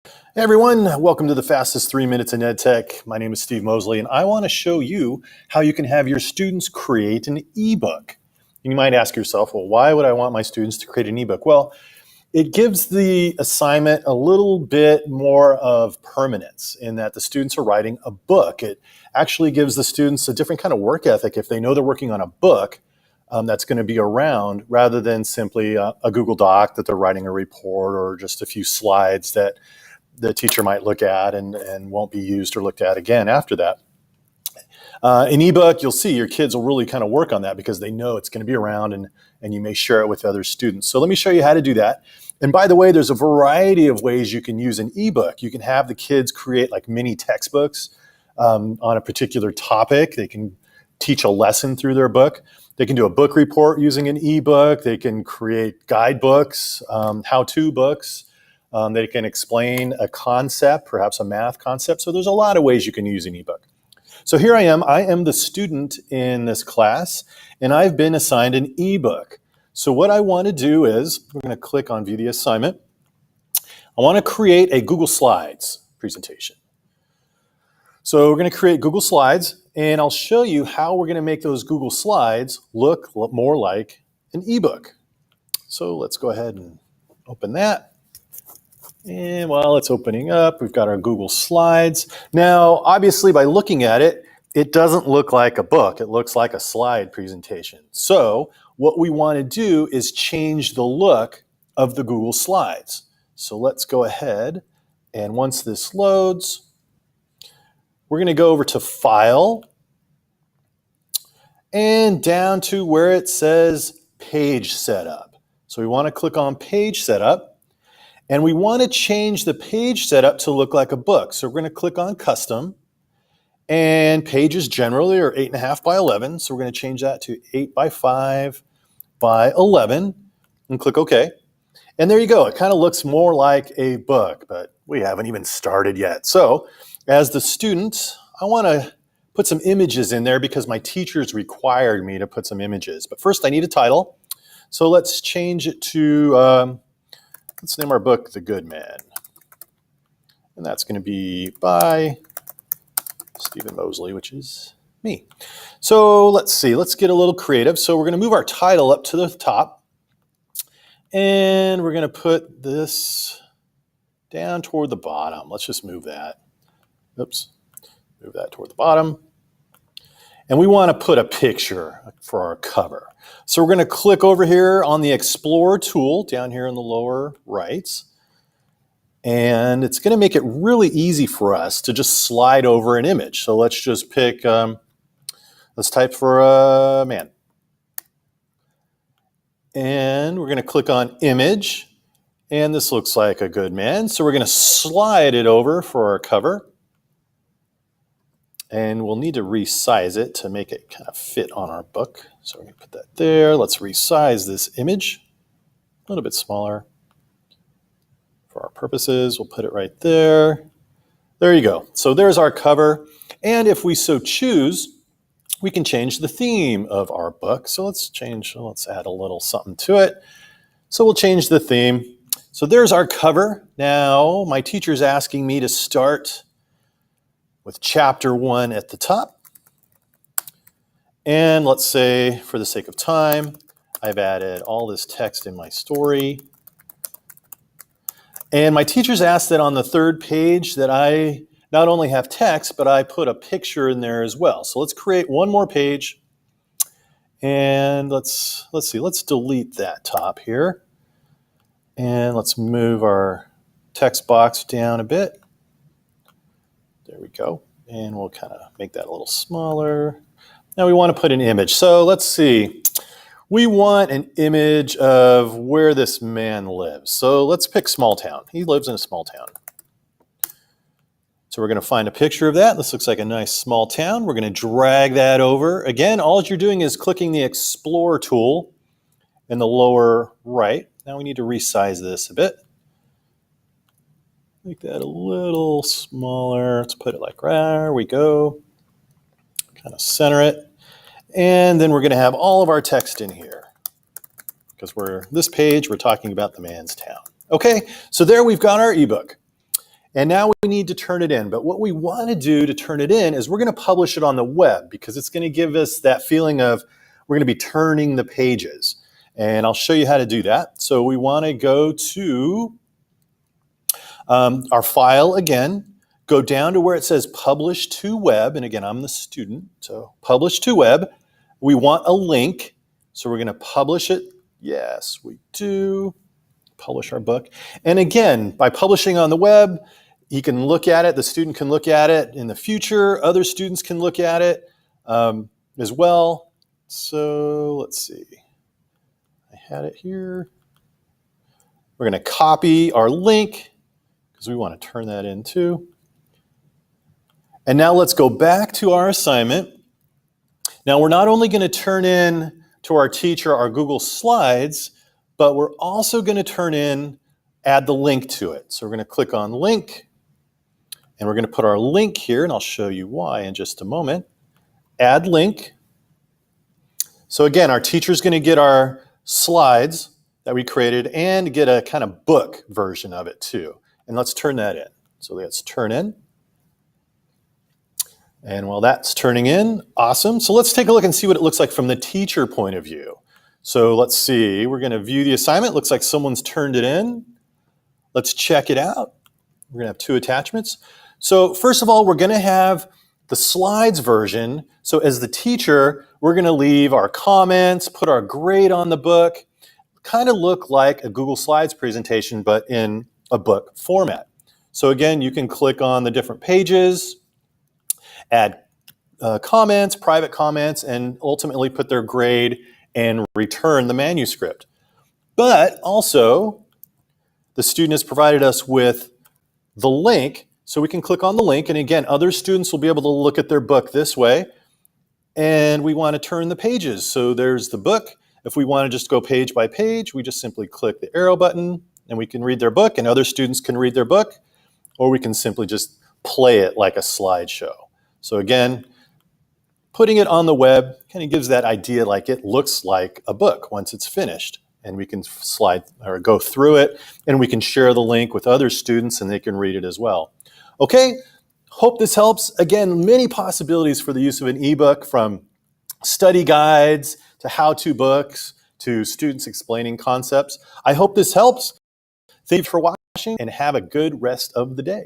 Hey everyone, welcome to the fastest 3 minutes in EdTech. My name is Steve Mosley, and I want to show you how you can have your students create an ebook. You might ask yourself, well, why would I want my students to create an ebook? Well, it gives the assignment a little bit more of permanence in that the students are writing a book. It actually gives the students a different kind of work ethic if they know they're working on a book that's going to be around rather than simply a Google Doc that they're writing a report or just a few slides that the teacher might look at and won't be used or looked at again after that. In ebook, you'll see your kids will really kind of work on that because they know it's going to be around and you may share it with other students. So let me show you how to do that. And by the way, there's a variety of ways you can use an ebook. You can have the kids create like mini textbooks on a particular topic. They can teach a lesson through their book. They can do a book report using an ebook. They can create guidebooks, how-to books. They can explain a concept, perhaps a math concept. So there's a lot of ways you can use an ebook. So here I am the student in this class, and I've been assigned an ebook. So what I want to do is, we're going to click on View the Assignment. I want to create a Google Slides presentation. So we're going to create Google Slides, and I'll show you how we're going to make those Google Slides look more like an ebook. So let's go ahead and open that. And while it's opening up, we've got our Google Slides. Now, obviously, by looking at it, it doesn't look like a book. It looks like a slide presentation. So what we want to do is change the look of the Google Slides. So let's go ahead, and once this loads, we're going to go over to File, and down to where it says Page Setup. So we want to click on Page Setup. And we want to change the page setup to look like a book. So we're going to click on Custom. And pages generally are 8.5 by 11. So we're going to change that to 8 by 5 by 11. And click OK. And there you go. It kind of looks more like a book, but we haven't even started yet. So as the student, I want to put some images in there because my teachers required me to put some images. But first I need a title. So let's change it to... let's name our book The Good Man. And that's going to be by Stephen Mosley, which is me. So let's see, let's get a little creative. So we're going to move our title up to the top. And we're going to put this down toward the bottom. Let's just move that. Oops, move that toward the bottom. And we want to put a picture for our cover. So we're going to click over here on the Explore tool down here in the lower right. And it's going to make it really easy for us to just slide over an image. So let's just pick, let's type for a man. And we're going to click on Image. And this looks like a good man. So we're going to slide it over for our cover. And we'll need to resize it to make it kind of fit on our book. So we're going to put that there. Let's resize this image a little bit smaller. For our purposes, we'll put it right there. There you go. So there's our cover. And if we so choose, we can change the theme of our book. So let's add a little something to it. So we'll change the theme. So there's our cover. Now, my teacher's asking me to start with chapter 1 at the top. And let's say, for the sake of time, I've added all this text in my story. And my teacher's asked that on the third page that I not only have text, but I put a picture in there as well. So let's create one more page. And let's see, let's delete that top here. And let's move our text box down a bit. There we go. And we'll kind of make that a little smaller. Now we want to put an image. So let's see. We want an image of where this man lives. So let's pick small town. He lives in a small town. So we're going to find a picture of that. This looks like a nice small town. We're going to drag that over. Again, all you're doing is clicking the Explore tool in the lower right. Now we need to resize this a bit. Make that a little smaller. Let's put it like there we go. Kind of center it. And then we're going to have all of our text in here. Because this page, we're talking about the man's town. Okay, so there we've got our ebook. And now we need to turn it in. But what we want to do to turn it in is we're going to publish it on the web because it's going to give us that feeling of we're going to be turning the pages. And I'll show you how to do that. So we want to go to our file again, go down to where it says publish to web. And again, I'm the student, so publish to web. We want a link, so we're going to publish it. Yes, we do. Publish our book. And again, by publishing on the web, you can look at it, the student can look at it in the future, other students can look at it as well. So let's see. I had it here. We're going to copy our link because we want to turn that in too. And now let's go back to our assignment. Now we're not only going to turn in to our teacher our Google Slides, but we're also going to add the link to it. So we're going to click on link, and we're going to put our link here, and I'll show you why in just a moment. Add link. So again, our teacher's going to get our slides that we created and get a kind of book version of it too. And let's turn that in. So let's turn in. And while that's turning in, awesome. So let's take a look and see what it looks like from the teacher point of view. So let's see, we're going to view the assignment. Looks like someone's turned it in. Let's check it out. We're going to have 2 attachments. So first of all, we're going to have the slides version. So as the teacher, we're going to leave our comments, put our grade on the book, kind of look like a Google Slides presentation, but in a book format. So again, you can click on the different pages, add comments, private comments, and ultimately put their grade and return the manuscript. But also, the student has provided us with the link, so we can click on the link, and again, other students will be able to look at their book this way, and we want to turn the pages. So there's the book. If we want to just go page by page, we just simply click the arrow button, and we can read their book, and other students can read their book, or we can simply just play it like a slideshow. So again, putting it on the web kind of gives that idea like it looks like a book once it's finished. And we can slide or go through it, and we can share the link with other students and they can read it as well. Okay, hope this helps. Again, many possibilities for the use of an ebook, from study guides to how-to books to students explaining concepts. I hope this helps. Thank you for watching and have a good rest of the day.